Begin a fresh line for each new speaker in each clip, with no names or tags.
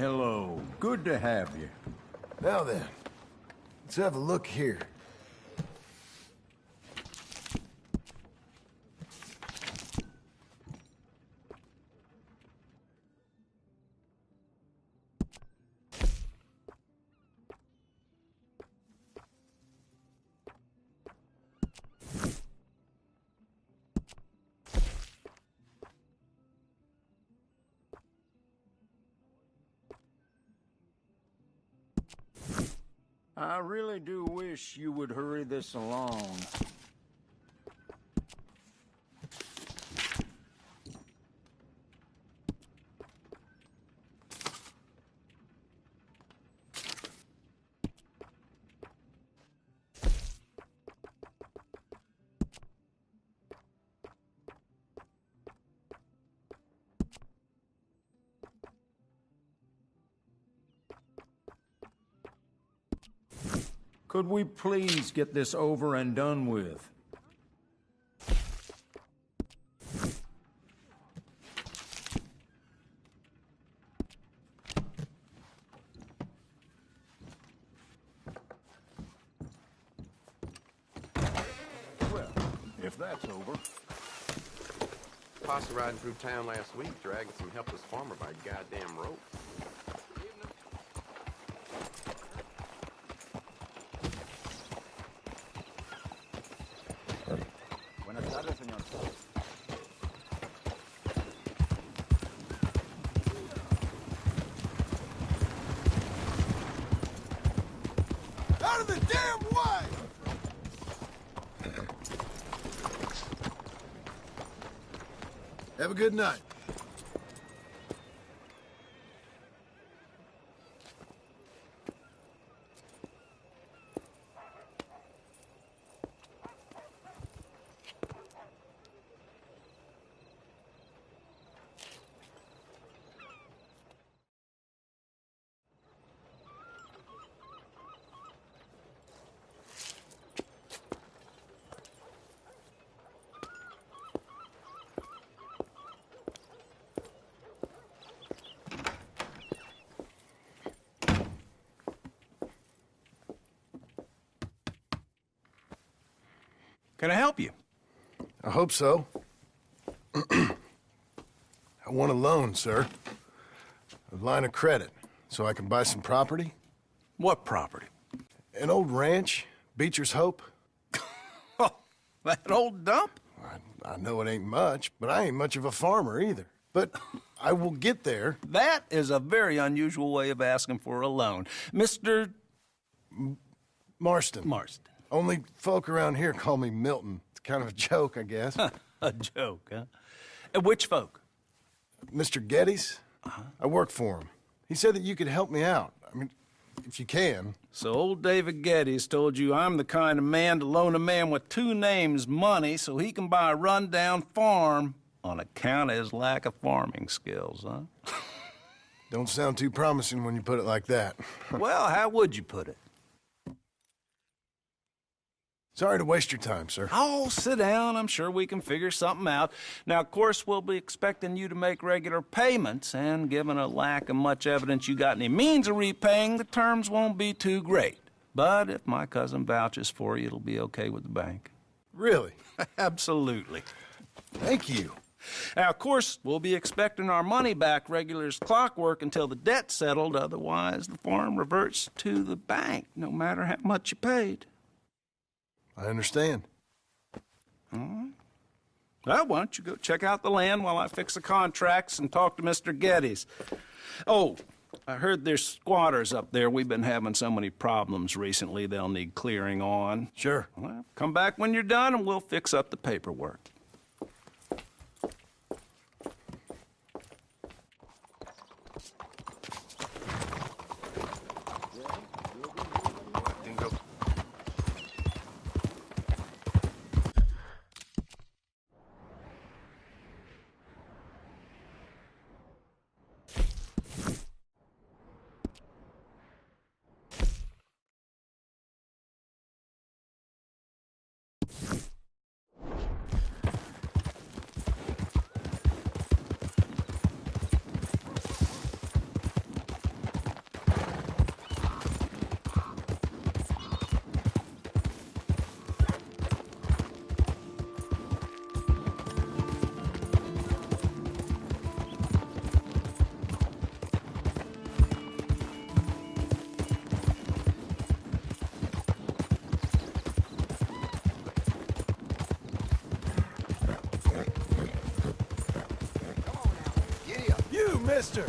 Hello. Good to have you.
Now then, let's have a look here.
I really do wish you would hurry this along. Could we please get this over and done with? Well, if that's over.
Posse riding through town last week, dragging some helpless farmer by a goddamn rope.
Buenas tardes, señor.
Out of the damn way! Have a good night.
Can I help you?
I hope so. I want a loan, sir. A line of credit, so I can buy some property.
What property?
An old ranch, Beecher's Hope.
Oh, that old dump?
I know it ain't much, but I ain't much of a farmer either. But I will get there.
That is a very unusual way of asking for a loan. Mr.
Marston.
Marston.
Only folk around here call me Milton. It's kind of a joke, I guess.
A joke, huh? And which folk?
Mr. Geddes? I work for him. He said that you could help me out. I mean, if you can.
So old David Geddes told you I'm the kind of man to loan a man with two names money so he can buy a rundown farm on account of his lack of farming skills, huh?
Don't sound too promising when you put it like that.
Well, how would you put it?
Sorry to waste your time, sir.
Oh, sit down. I'm sure we can figure something out. Now, of course, we'll be expecting you to make regular payments, and given a lack of much evidence you got any means of repaying, the terms won't be too great. But if my cousin vouches for you, it'll be okay with the bank.
Really?
Absolutely.
Thank you.
Now, of course, we'll be expecting our money back regular as clockwork until the debt's settled. Otherwise, the farm reverts to the bank, no matter how much you paid.
I understand.
All right. Well, why don't you go check out the land while I fix the contracts and talk to Mr. Geddes. Oh, I heard there's squatters up there. We've been having so many problems recently, they'll need clearing on.
Sure.
Well, come back when you're done and we'll fix up the paperwork.
mister!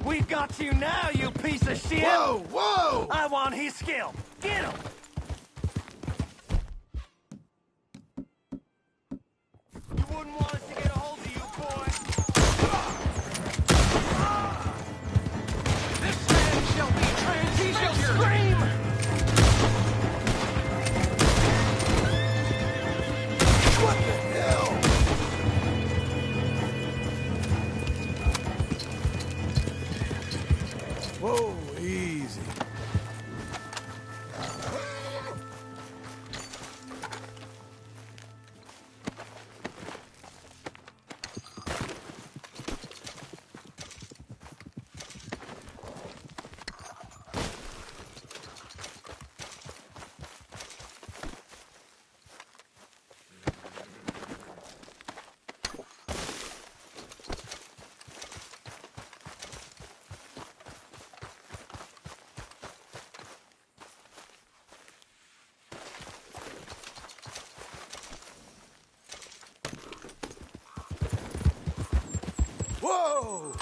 We got you now, you piece of shit!
Whoa! Whoa!
I want his skill! Get him! You wouldn't want us to get a hold of you, boy! This man shall be trained, he shall scream!
What the hell? Whoa, easy. Whoa!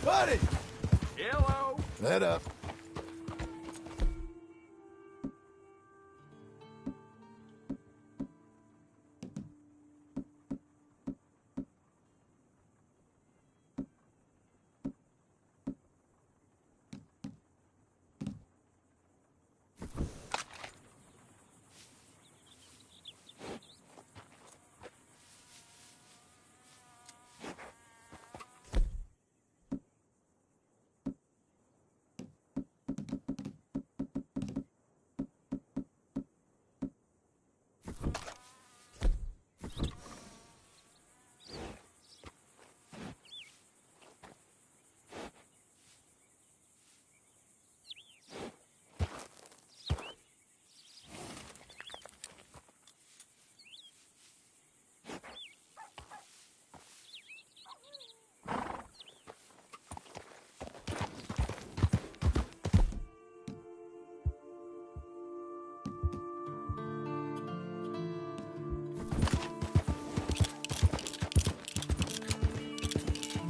Buddy!
Hello.
Let up.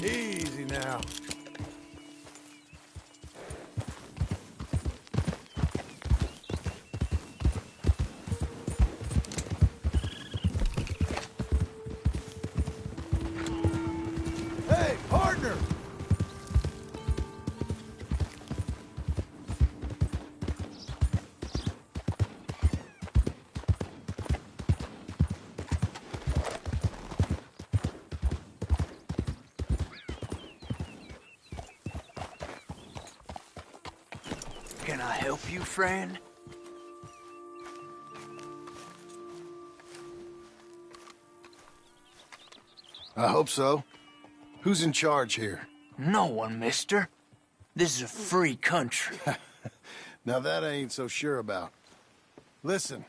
Easy now. Hey, partner!
Can I help you, friend?
I hope so. Who's in charge here?
No one, mister. This is a free country.
Now that I ain't so sure about. Listen,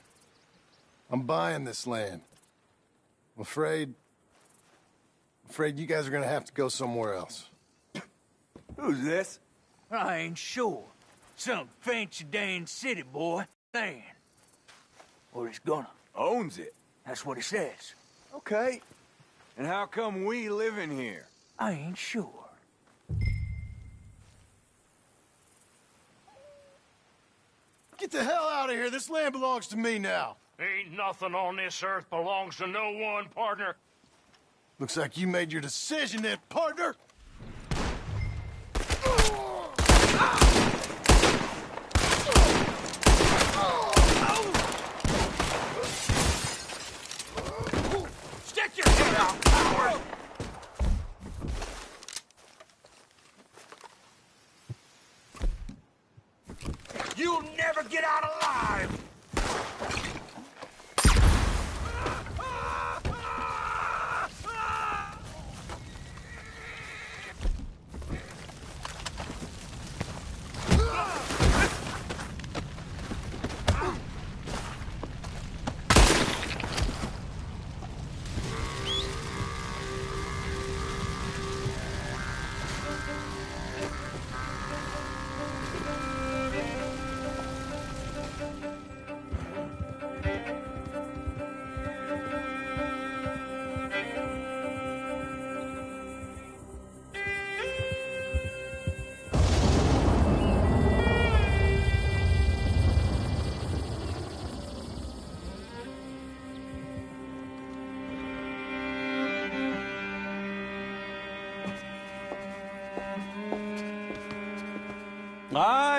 I'm buying this land. I'm afraid you guys are gonna have to go somewhere else.
Who's this?
I ain't sure. Some fancy Dan city boy. Dan. Or he's gonna.
Owns it.
That's what he says.
Okay. And how come we live in here?
I ain't sure.
Get the hell out of here. This land belongs to me now.
Ain't nothing on this earth belongs to no one, partner.
Looks like you made your decision then, partner.
Stick your head out, coward! You'll never get out alive!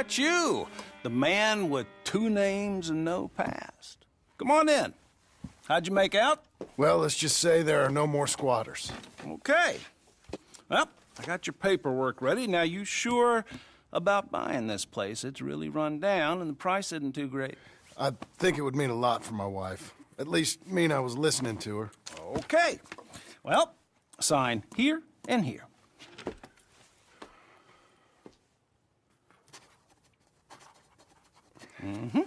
that's you. The man with 2 names and no past. Come on in. How'd you make out?
Well, let's just say there are no more squatters.
Okay. Well, I got your paperwork ready. Now, you sure about buying this place? It's really run down, and the price isn't too great.
I think it would mean a lot for my wife. At least mean I was listening to her.
Okay. Well, sign here and here. Mm-hmm.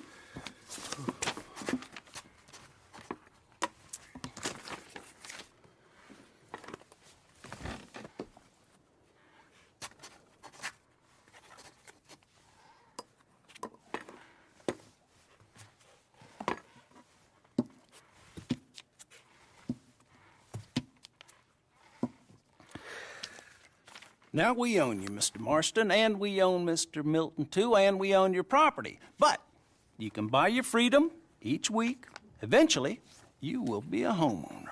Now, we own you, Mr. Marston, and we own Mr. Milton, too, and we own your property. But you can buy your freedom each week. Eventually, you will be a homeowner.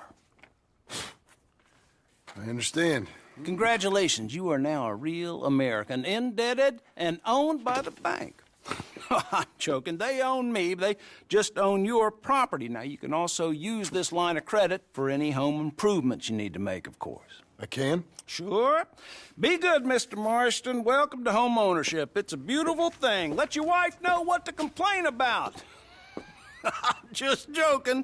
I understand.
Congratulations, you are now a real American, indebted and owned by the bank. I'm joking. They own me. They just own your property. Now, you can also use this line of credit for any home improvements you need to make, of course.
I can?
Sure. Be good, Mr. Marston. Welcome to home ownership. It's a beautiful thing. Let your wife know what to complain about. Just joking.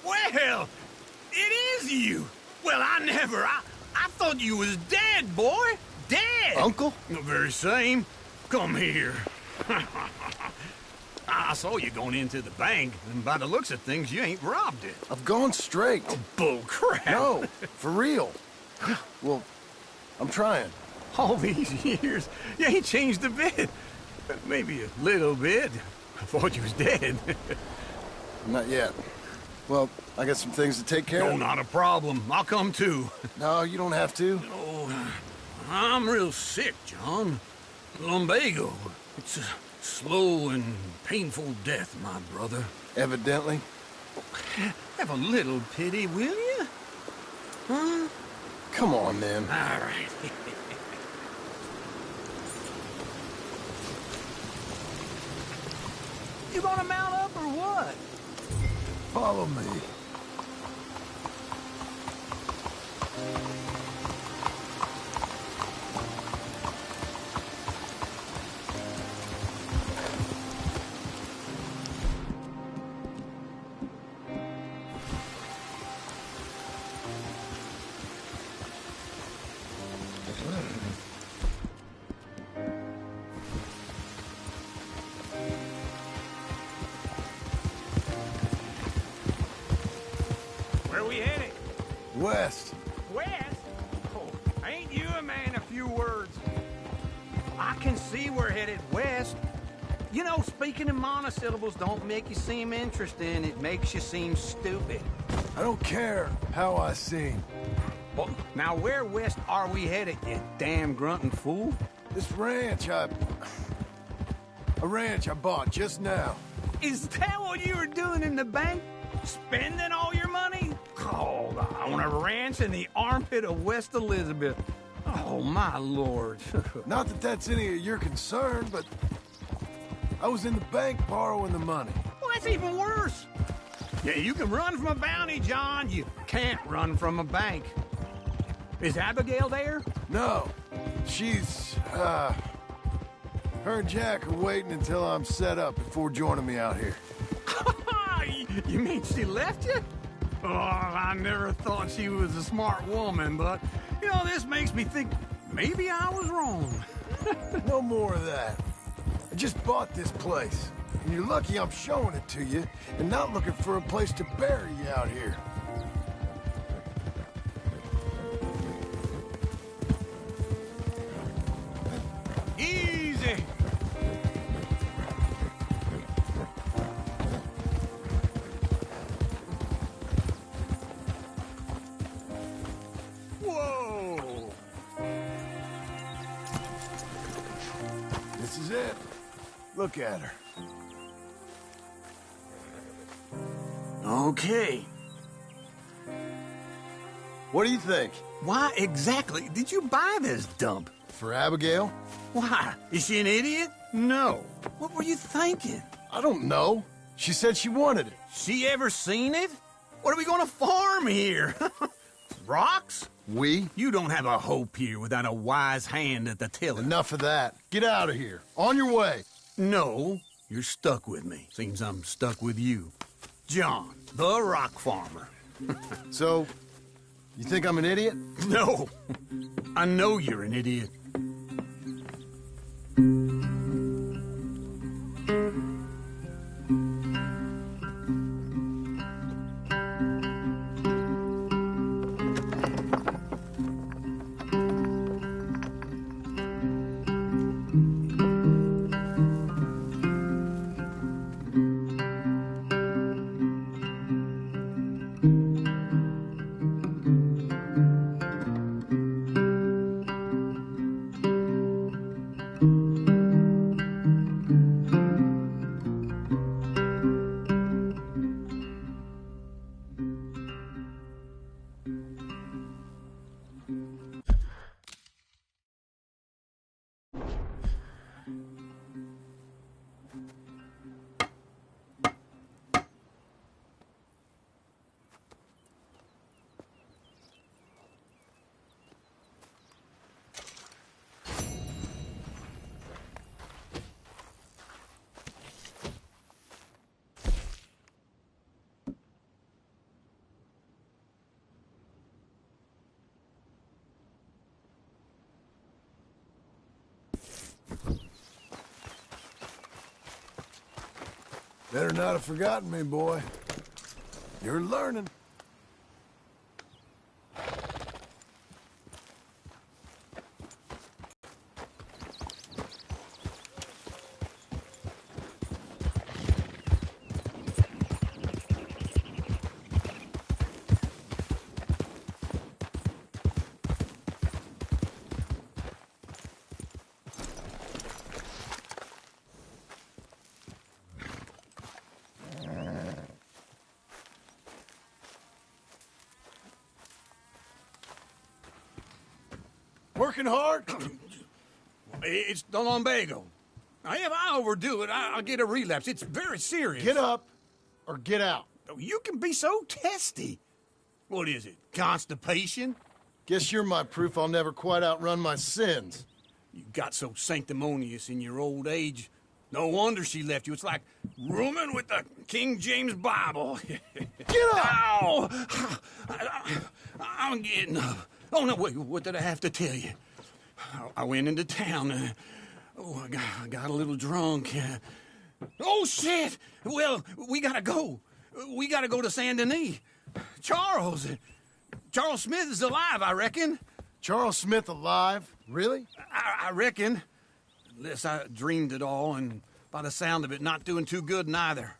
Well, it is you. Well, I thought you was dead, boy. Dead.
Uncle?
The very same. Come here. I saw you going into the bank, and by the looks of things, you ain't robbed it.
I've gone straight.
Bull crap.
No, for real. Well, I'm trying.
All these years, you ain't changed a bit. Maybe a little bit. I thought you was dead.
Not yet. Well, I got some things to take care
No,
of.
not a problem. I'll come too.
No, you don't have to.
Oh, I'm real sick, John. Lumbago. It's a slow and painful death, my brother.
Evidently.
Have a little pity, will you? Huh?
Come on, then.
All right. You gonna mount up or what?
Follow me.
Where we headed?
West.
West? Oh, ain't you a man of few words? I can see we're headed west. You know, speaking in monosyllables don't make you seem interesting. It makes you seem stupid.
I don't care how I sing.
Well, now where west are we headed, you damn grunting fool?
This ranch a ranch I bought just now.
Is that what you were doing in the bank? Spending all your money? Oh, on a ranch in the armpit of West Elizabeth. Oh, my lord.
Not that that's any of your concern, but I was in the bank borrowing the money.
Well, that's even worse. Yeah, you can run from a bounty, John. You can't run from a bank. Is Abigail there?
No, she's, her and Jack are waiting until I'm set up before joining me out here.
You mean she left you? Oh, I never thought she was a smart woman, but, you know, this makes me think maybe I was wrong.
No more of that. I just bought this place, and you're lucky I'm showing it to you and not looking for a place to bury you out here.
Easy. Whoa.
This is it. Look at her.
Okay.
What do you think?
Why exactly did you buy this dump?
For Abigail?
Why? Is she an idiot? No. What were you thinking?
I don't know. She said she wanted it.
She ever seen it? What are we gonna farm here? Rocks?
We?
You don't have a hope here without a wise hand at the tiller.
Enough of that. Get out of here. On your way.
No, you're stuck with me. Seems I'm stuck with you. John, the rock farmer.
So, you think I'm an idiot?
No, I know you're an idiot.
Better not have forgotten me, boy. You're learning. Working hard?
It's the lumbago. Now, if I overdo it, I'll get a relapse. It's very serious.
Get up or get out.
You can be so testy. What is it, constipation?
Guess you're my proof I'll never quite outrun my sins.
You got so sanctimonious in your old age. No wonder she left you. It's like rooming with the King James Bible.
Get up!
Ow! I'm getting up. Oh, no, wait, what did I have to tell you? I went into town. I got a little drunk. Oh, shit! Well, we gotta go. We gotta go to Saint Denis. Charles Smith is alive, I reckon.
Charles Smith alive? Really?
I reckon. Unless I dreamed it all, and by the sound of it, not doing too good neither.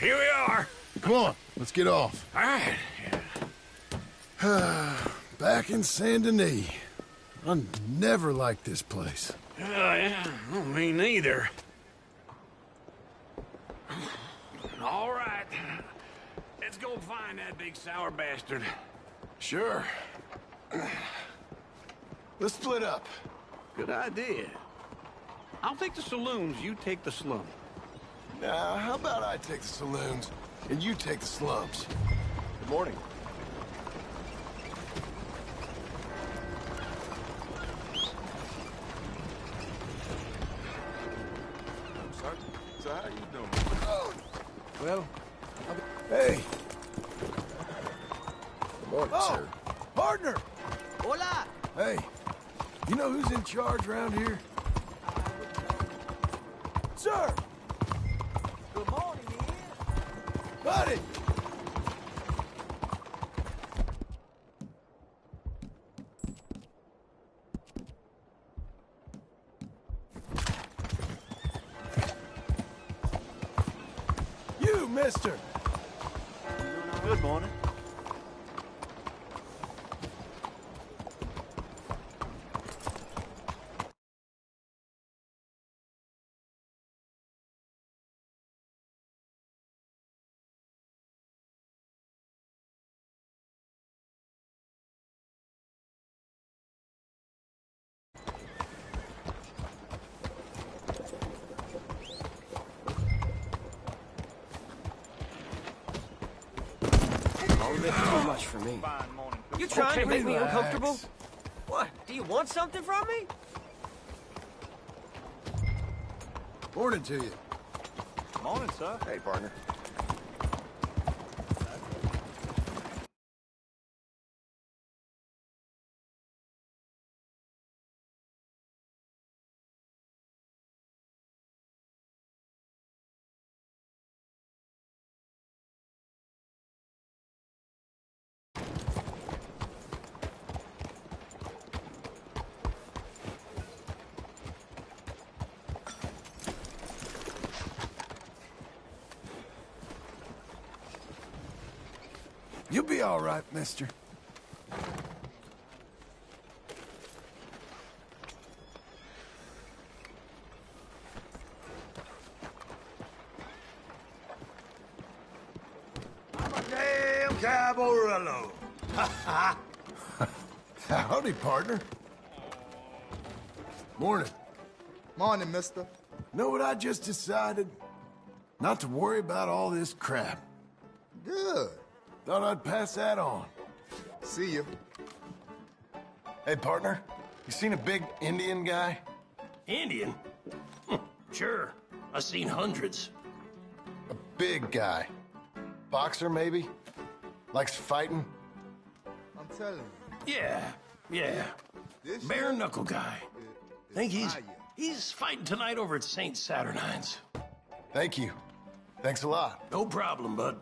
Here we are.
Come on, let's get off.
All right.
Back in Saint Denis. I never liked this place.
Yeah, well, me neither. All right. Let's go find that big sour bastard.
Sure. Let's split up.
Good idea. I'll take the saloons, you take the slum.
Now, how about I take the saloons and you take the slums?
Good morning. Sergeant, so how you doing?
Well, hey.
Good morning, sir.
Partner!
Hola!
Hey, you know who's in charge around here? Sir!
Good morning, Ian.
Buddy! mister.
Good morning.
Too much for me. You trying to make me uncomfortable? What? Do you want something from me?
Morning to you.
Morning, sir.
Hey, partner.
You'll be all right, mister.
I'm a damn cabarello.
Howdy, partner. Morning.
Morning, mister.
Know what I just decided? Not to worry about all this crap.
Good.
Thought I'd pass that on.
See you.
Hey, partner, you seen a big Indian guy?
Indian? Sure. I've seen hundreds.
A big guy. Boxer, maybe? Likes fighting?
I'm telling you.
Yeah.
This
Bare
shit
knuckle guy.
is
Think
fire.
he's fighting tonight over at St. Saturnine's.
Thank you. Thanks a lot.
No problem, bud.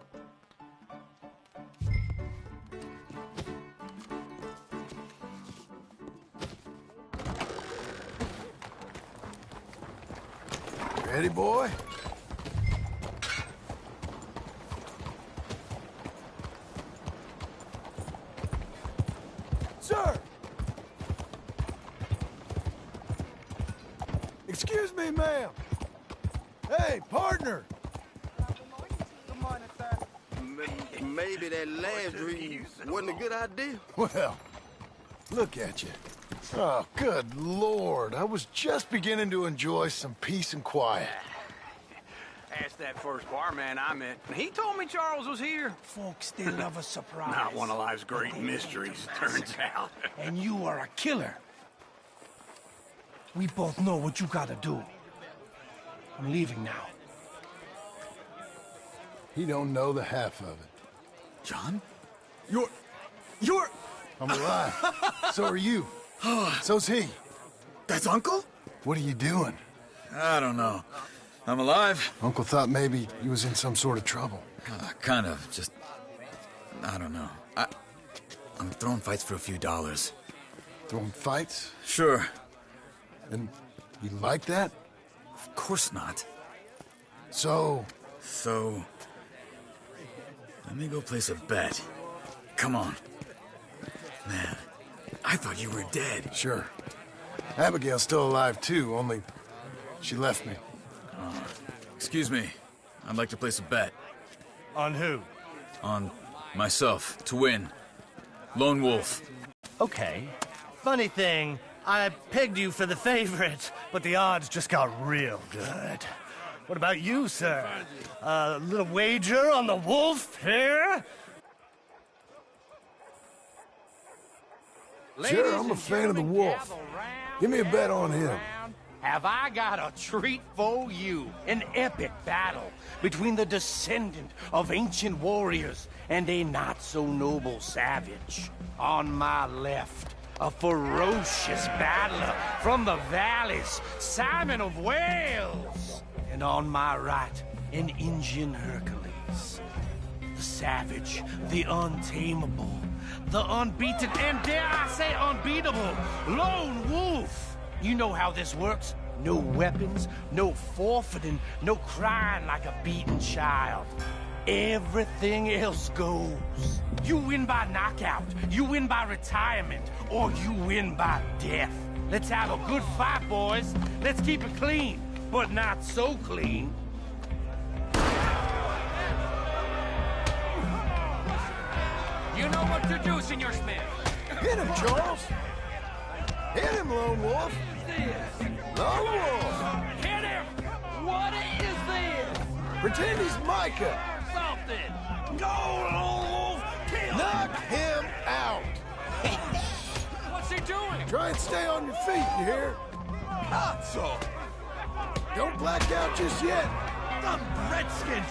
Ready, boy? Sir! Excuse me, ma'am. Hey, partner!
Good morning, sir.
Maybe that last dream wasn't a good idea.
Well, look at you. Oh, good Lord. I was just beginning to enjoy some peace and quiet.
Asked that first barman I met. He told me Charles was here.
Folks, they love a surprise.
Not one of life's great mysteries, turns out.
And you are a killer. We both know what you gotta do. I'm leaving now.
He don't know the half of it.
John?
You're... I'm alive. So are you. So's he.
That's Uncle?
What are you doing?
I don't know. I'm alive.
Uncle thought maybe you was in some sort of trouble.
Kind of. Just... I don't know. I'm throwing fights for a few dollars.
Throwing fights?
Sure.
And you like that?
Of course not.
So...
So... Let me go place a bet. Come on. Man, I thought you were dead.
Sure. Abigail's still alive, too, only she left me.
Excuse me. I'd like to place a bet.
On who?
On myself, to win. Lone Wolf.
Okay. Funny thing, I pegged you for the favorite, but the odds just got real good. What about you, sir? A little wager on the wolf here?
Sure, I'm a fan of the wolf. Give me a bet on him.
Have I got a treat for you? An epic battle between the descendant of ancient warriors and a not-so-noble savage. On my left, a ferocious battler from the valleys, Simon of Wales. And on my right, an Indian Hercules. The savage, the untamable, the unbeaten, and dare I say unbeatable, Lone Wolf. You know how this works. No weapons, no forfeiting, no crying like a beaten child. everything else goes. You win by knockout, you win by retirement, or you win by death. Let's have a good fight, boys. Let's keep it clean, but not so clean.
You know what to do, Senor Smith.
Hit him, Charles! Hit him, Lone Wolf! Lone Wolf!
Hit him! What is this?
Pretend he's Micah!
Something! Go, Lone Wolf! Kill him!
Knock him out!
What's he doing?
Try and stay on your feet, you hear?
Cazzo!
Don't black out just yet!
Them Redskins!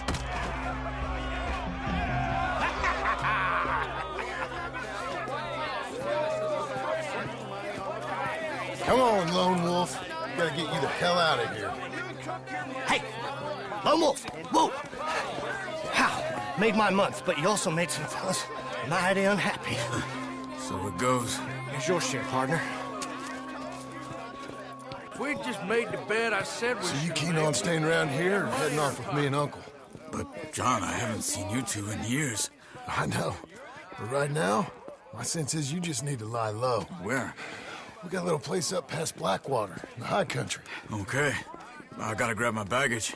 Come on, Lone Wolf. Gotta get you the hell out of here.
Hey! Lone Wolf! Whoa! How? Made my month, but you also made some fellas mighty unhappy.
So it goes.
Here's your share, partner.
If we'd just made the bed I said we
So you
should
keen
make.
on staying around here or heading off with me and Uncle?
But, John, I haven't seen you two in years.
I know. But right now, my sense is you just need to lie low.
Where?
We got a little place up past Blackwater, in the high country.
Okay. I gotta grab my baggage.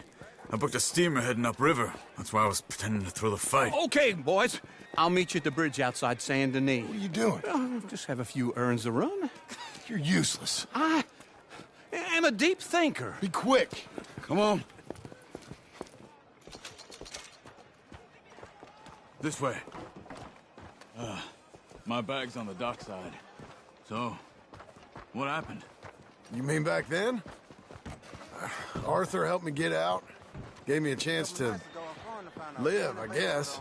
I booked a steamer heading upriver. That's why I was pretending to throw the fight.
Okay, boys. I'll meet you at the bridge outside Saint Denis.
What are you doing?
Just have a few errands to run.
You're useless.
I am a deep thinker.
Be quick.
Come on. This way. My bag's on the dockside. So, what happened?
You mean back then? Arthur helped me get out. Gave me a chance to live, I guess.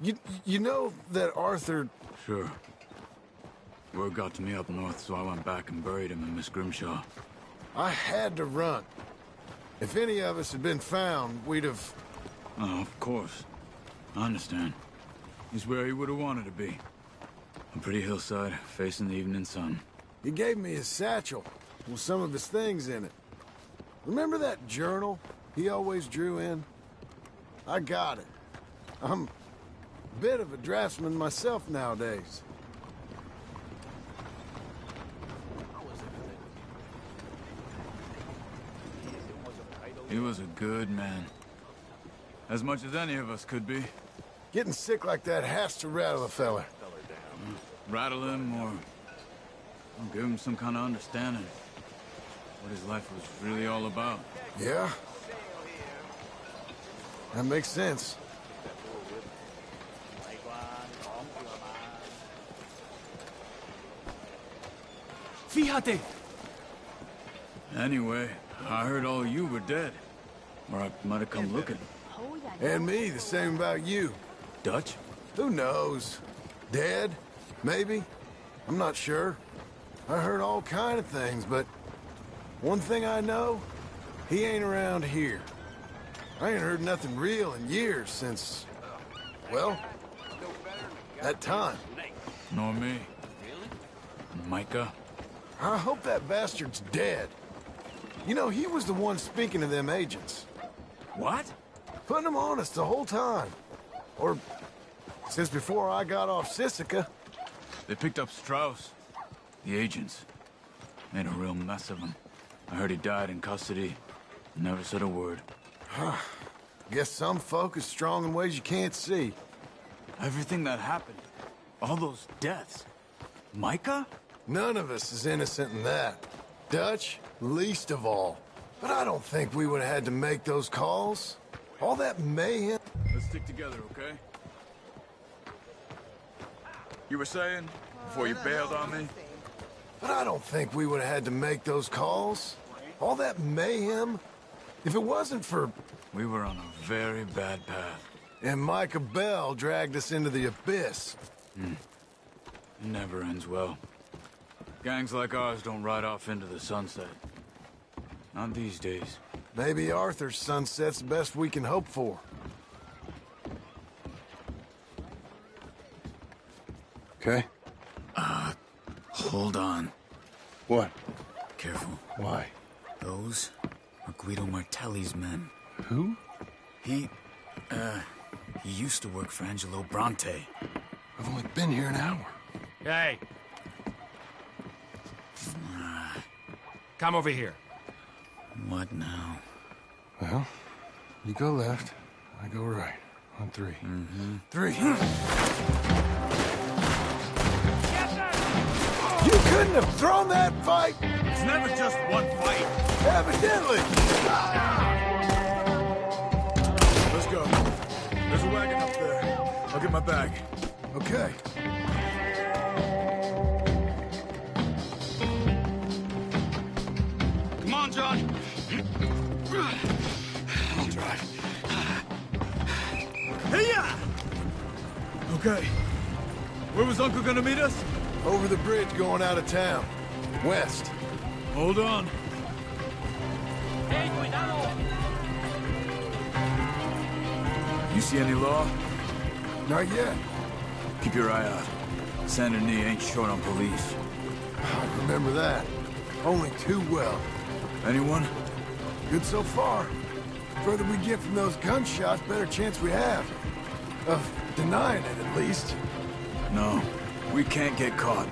You know that Arthur...
Sure. Word got to me up north, so I went back and buried him in Miss Grimshaw.
I had to run. If any of us had been found, we'd have...
Oh, of course. I understand. He's where he would have wanted to be. A pretty hillside, facing the evening sun.
He gave me his satchel with some of his things in it. Remember that journal he always drew in? I got it. I'm a bit of a draftsman myself nowadays.
He was a good man. As much as any of us could be.
Getting sick like that has to rattle a fella.
Rattle him or give him some kind of understanding. What his life was really all about.
Yeah? That makes sense.
Fíjate!
Anyway, I heard all you were dead. Or I might have come looking.
And me, the same about you.
Dutch?
Who knows? Dead? Maybe? I'm not sure. I heard all kind of things, but one thing I know, he ain't around here. I ain't heard nothing real in years since, well, that time.
Nor me. Micah?
I hope that bastard's dead. You know, he was the one speaking to them agents.
What?
Putting them on us the whole time. Or since before I got off Sisika.
They picked up Strauss. The agents. Made a real mess of him. I heard he died in custody. Never said a word.
Guess some folk is strong in ways you can't see.
Everything that happened. All those deaths. Micah?
None of us is innocent in that. Dutch, least of all. But I don't think we would have had to make those calls. All that mayhem.
Let's stick together, okay? You were saying? Before you bailed on me?
But I don't think we would have had to make those calls. All that mayhem. If it wasn't for...
We were on a very bad path.
And Micah Bell dragged us into the abyss.
It never ends well. Gangs like ours don't ride off into the sunset. Not these days.
Maybe Arthur's sunset's the best we can hope for. Okay?
Hold on.
What?
Careful.
Why?
Those are Guido Martelli's men.
Who?
He He used to work for Angelo Bronte.
I've only been here an hour.
Hey. Come over here.
What now?
Well, you go left, I go right. On 3.
Mm-hmm.
3. You couldn't have thrown that fight!
It's never just one fight.
Evidently!
Let's go. There's a wagon up there. I'll get my bag.
Okay.
Come on, John. I'll drive. Hey-ya! Okay. Where was Uncle gonna meet us?
Over the bridge going out of town. West.
Hold on.
Hey, cuidado!
You see any law?
Not yet.
Keep your eye out. Saint Denis ain't short on police.
I remember that. Only too well.
Anyone?
Good so far. Further we get from those gunshots, better chance we have. Of denying it, at least.
No. We can't get caught.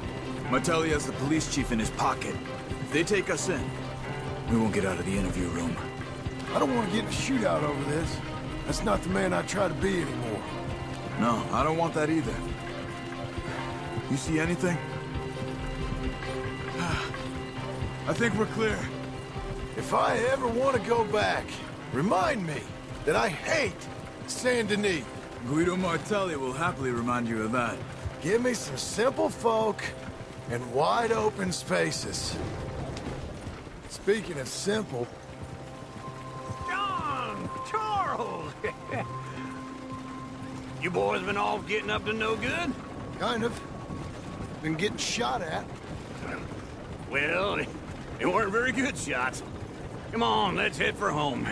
Martelli has the police chief in his pocket. If they take us in, we won't get out of the interview room.
I don't want to get in a shootout over this. That's not the man I try to be anymore.
No, I don't want that either. You see anything? I think we're clear.
If I ever want to go back, remind me that I hate Saint Denis.
Guido Martelli will happily remind you of that.
Give me some simple folk and wide open spaces. Speaking of simple...
John! Charles! You boys been all getting up to no good?
Kind of. Been getting shot at.
Well, they weren't very good shots. Come on, let's head for home.